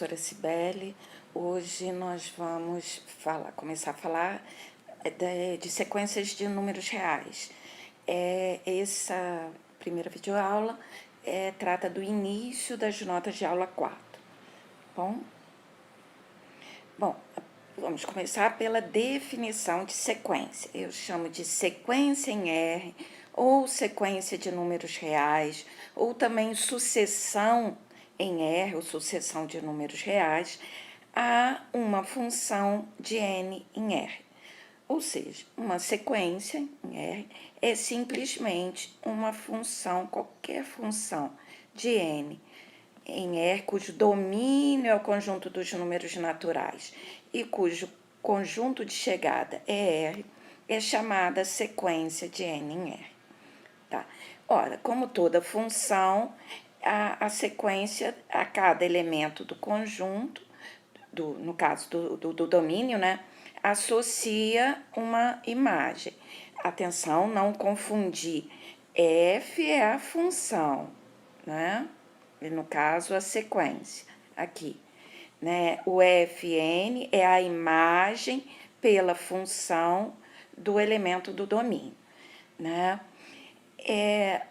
professora Cibele. Hoje nós vamos começar a falar de sequências de números reais. Essa primeira videoaula trata do início das notas de aula 4. Bom, vamos começar pela definição de sequência. Eu chamo de sequência em R, ou sequência de números reais, ou também sucessão em R, ou sucessão de números reais, a uma função de n em R. Ou seja, uma sequência em R é simplesmente uma função, qualquer função de n em R, cujo domínio é o conjunto dos números naturais e cujo conjunto de chegada é R, é chamada sequência de n em R. Tá? Ora, como toda função, a sequência, a cada elemento do conjunto, no caso do domínio, né, associa uma imagem. Atenção, não confundir. F é a função, né? E no caso, a sequência, aqui. Né? O Fn é a imagem pela função do elemento do domínio, né?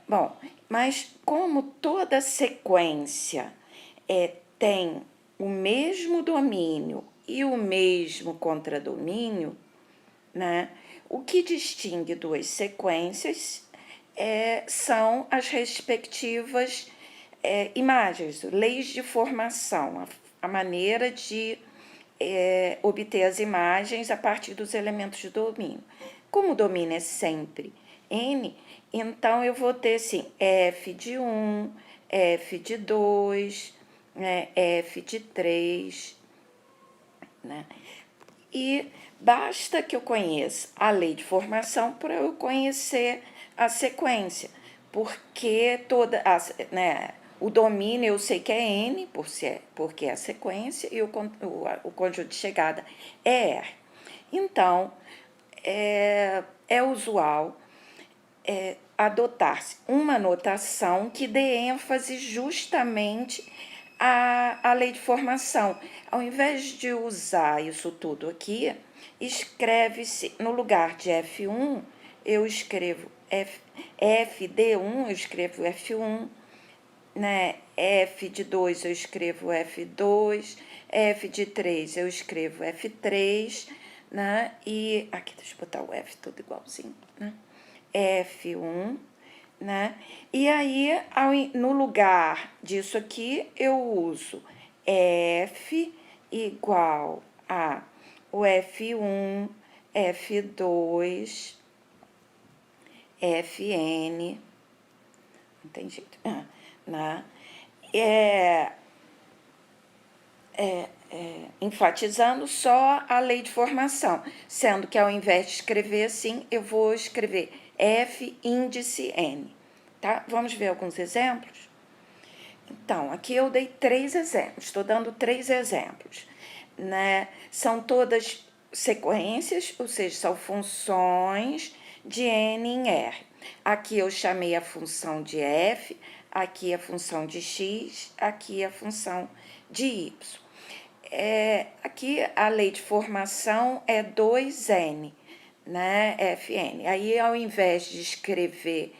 Bom, mas como toda sequência tem o mesmo domínio e o mesmo contradomínio, né? O que distingue duas sequências são as respectivas imagens, leis de formação, a maneira de obter as imagens a partir dos elementos de domínio. Como o domínio é sempre n, então eu vou ter, assim, f de 1, f de 2, né, f de 3, né? E basta que eu conheça a lei de formação para eu conhecer a sequência, porque o domínio eu sei que é n, porque é a sequência, e o conjunto de chegada é R. Então, é usual adotar-se uma notação que dê ênfase justamente à lei de formação. Ao invés de usar isso tudo aqui, escreve-se, no lugar de F1, eu escrevo FD1, eu escrevo F1, né? F de 2 eu escrevo F2, F de 3 eu escrevo F3, né? E aqui, deixa eu botar o F tudo igualzinho, né? F1, né? E aí, no lugar disso aqui, eu uso F igual a o F1, F2, Fn, não tem jeito, né? Enfatizando só a lei de formação, sendo que ao invés de escrever assim, eu vou escrever F índice N, tá? Vamos ver alguns exemplos? Então, aqui eu dei 3 exemplos, estou dando 3 exemplos, né? São todas sequências, ou seja, são funções de N em R. Aqui eu chamei a função de F, aqui a função de X, aqui a função de Y. Aqui a lei de formação é 2N, né, Fn. Aí, ao invés de escrever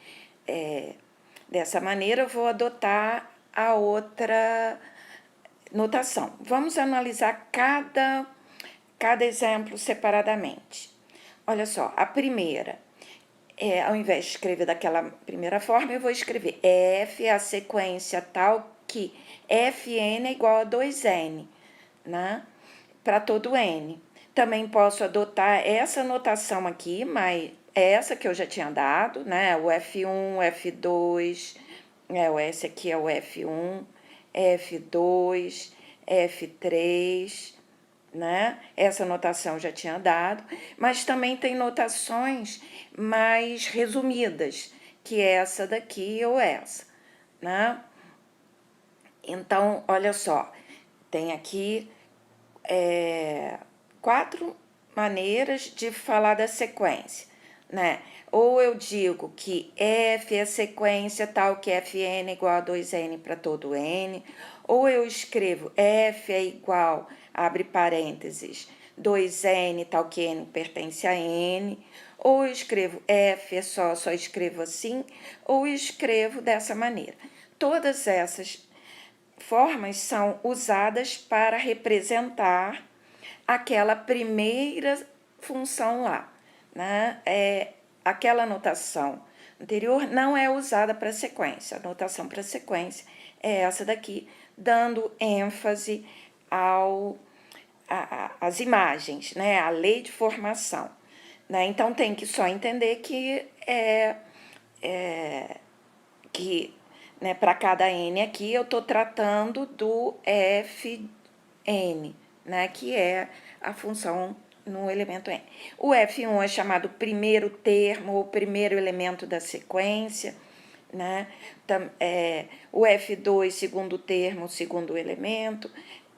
dessa maneira, eu vou adotar a outra notação. Vamos analisar cada exemplo separadamente. Olha só, a primeira, ao invés de escrever daquela primeira forma, eu vou escrever F é a sequência tal que Fn é igual a 2N, né? Para todo N. Também posso adotar essa notação aqui, mas essa que eu já tinha dado, né? O F1, F2, esse aqui é o F1, F2, F3, né? Essa notação eu já tinha dado, mas também tem notações mais resumidas, que é essa daqui ou essa, né? Então, olha só, tem aqui 4 maneiras de falar da sequência, né? Ou eu digo que F é a sequência tal que Fn é igual a 2N para todo N, ou eu escrevo f é igual, abre parênteses, 2n, tal que n pertence a n, ou eu escrevo f é só escrevo assim, ou escrevo dessa maneira. Todas essas formas são usadas para representar aquela primeira função lá, né? Aquela notação anterior não é usada para sequência. A notação para sequência é essa daqui, dando ênfase às imagens, né? A lei de formação. Né? Então, tem que só entender que né, para cada n aqui, eu estou tratando do fn, né, que é a função no elemento n. O f1 é chamado primeiro termo ou primeiro elemento da sequência, né? O f2, segundo termo, segundo elemento.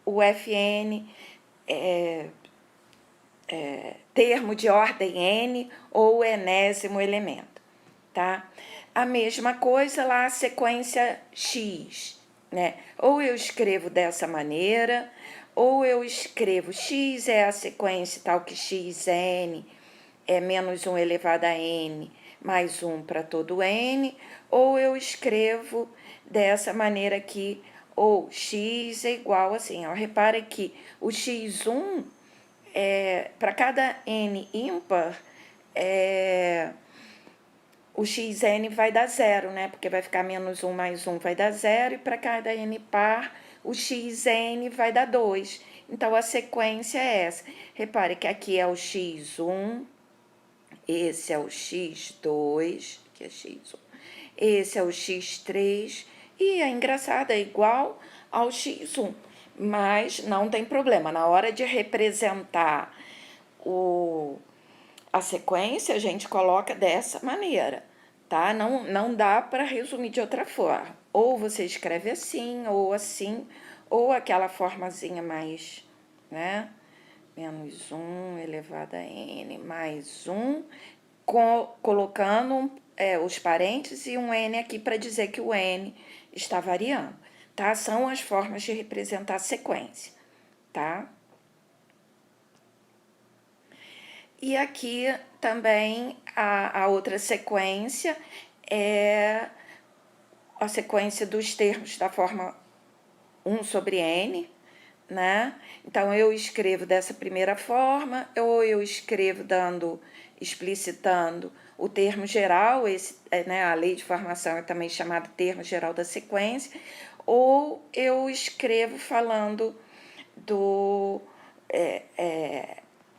O fn termo de ordem n ou enésimo elemento, tá? A mesma coisa lá, a sequência x, né? Ou eu escrevo dessa maneira, ou eu escrevo x é a sequência tal que xn é menos 1 elevado a n mais 1 para todo n, ou eu escrevo dessa maneira aqui, ou x é igual assim, ó. Repare que o x1 para cada n ímpar, o xn vai dar zero, né? Porque vai ficar menos 1 mais 1 vai dar zero, e para cada n par, o xn vai dar 2. Então, a sequência é essa. Repare que aqui é o x1, esse é o x2, que é x1, esse é o x3, e é engraçado, é igual ao x1. Mas não tem problema, na hora de representar a sequência, a gente coloca dessa maneira, tá? Não dá para resumir de outra forma. Ou você escreve assim, ou aquela formazinha mais, né? Menos 1 elevado a n mais 1, colocando os parênteses e um n aqui para dizer que o n está variando, tá? São as formas de representar a sequência, tá? E aqui também a outra sequência é a sequência dos termos da forma 1 sobre n, né? Então, eu escrevo dessa primeira forma, ou eu escrevo explicitando o termo geral, né, a lei de formação é também chamada termo geral da sequência, ou eu escrevo falando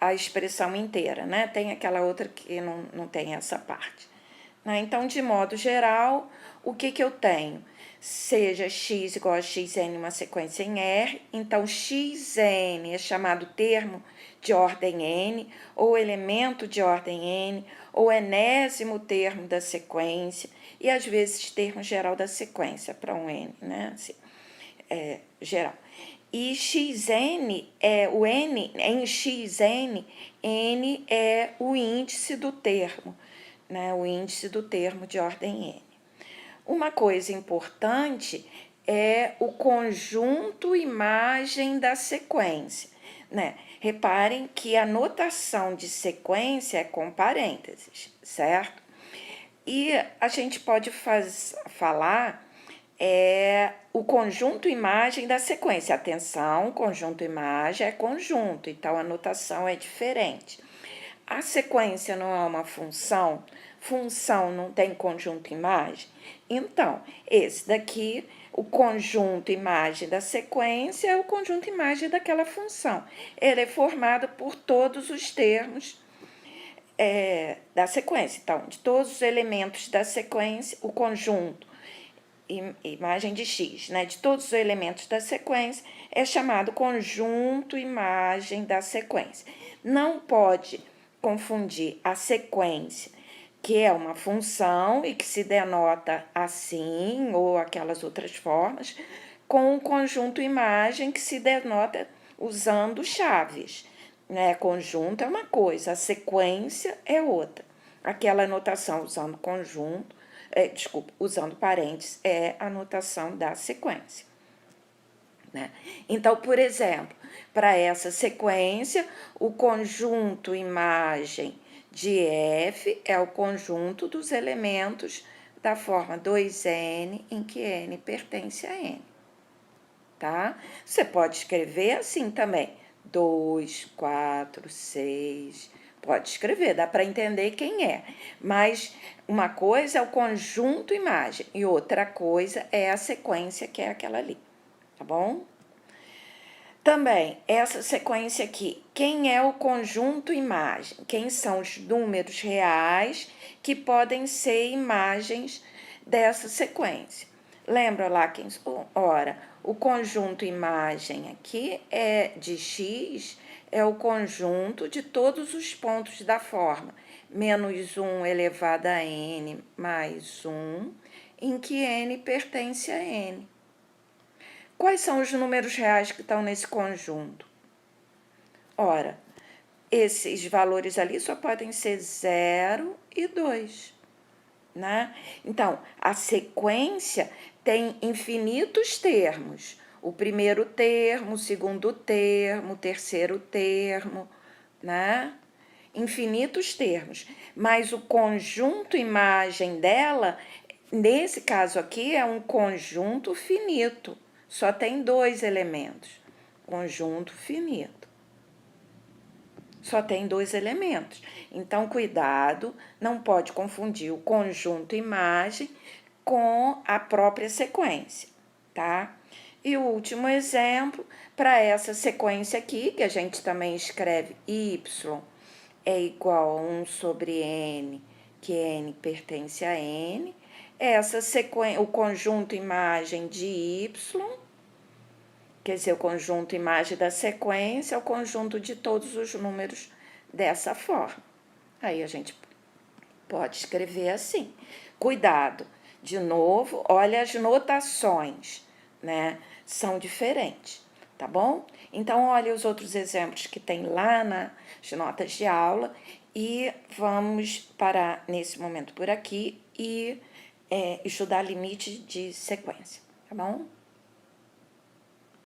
a expressão inteira, né? Tem aquela outra que não tem essa parte. Né? Então, de modo geral, o que eu tenho? Seja x igual a xn uma sequência em R, então xn é chamado termo de ordem n, ou elemento de ordem n, ou enésimo termo da sequência, e às vezes termo geral da sequência para um n, né? Assim, geral. E xn é o n, em xn, n é o índice do termo, né? O índice do termo de ordem n. Uma coisa importante é o conjunto imagem da sequência, né? Reparem que a notação de sequência é com parênteses, certo? E a gente pode falar o conjunto imagem da sequência. Atenção, conjunto imagem é conjunto, então a notação é diferente. A sequência não é uma função, função não tem conjunto imagem. Então, esse daqui, o conjunto imagem da sequência é o conjunto imagem daquela função. Ele é formado por todos os termos da sequência. Então, de todos os elementos da sequência, o conjunto imagem de x, né, de todos os elementos da sequência, é chamado conjunto imagem da sequência. Não pode confundir a sequência, que é uma função e que se denota assim ou aquelas outras formas, com o conjunto imagem que se denota usando chaves. Né? Conjunto é uma coisa, a sequência é outra. Aquela notação usando conjunto, usando parênteses, é a notação da sequência. né? Então, por exemplo, para essa sequência, o conjunto imagem de F é o conjunto dos elementos da forma 2n, em que n pertence a n, tá? Você pode escrever assim também, 2, 4, 6, pode escrever, dá para entender quem é, mas uma coisa é o conjunto imagem e outra coisa é a sequência, que é aquela ali, tá bom? Também, essa sequência aqui, quem é o conjunto imagem? Quem são os números reais que podem ser imagens dessa sequência? Lembra lá quem... Ora, o conjunto imagem aqui é de x, é o conjunto de todos os pontos da forma, menos 1 elevado a n mais 1, em que n pertence a n. Quais são os números reais que estão nesse conjunto? Ora, esses valores ali só podem ser 0 e 2, né? Então, a sequência tem infinitos termos. O primeiro termo, o segundo termo, o terceiro termo, né? Infinitos termos. Mas o conjunto imagem dela, nesse caso aqui, é um conjunto finito. Só tem 2 elementos. Conjunto finito. Só tem 2 elementos. Então, cuidado, não pode confundir o conjunto imagem com a própria sequência, tá? E o último exemplo, para essa sequência aqui, que a gente também escreve y é igual a 1 sobre n, que n pertence a n, essa sequência, o conjunto imagem de y, quer dizer, o conjunto imagem da sequência é o conjunto de todos os números dessa forma. Aí a gente pode escrever assim. Cuidado, de novo, olha as notações, né? São diferentes, tá bom? Então, olha os outros exemplos que tem lá nas notas de aula e vamos parar nesse momento por aqui e estudar limite de sequência, tá bom?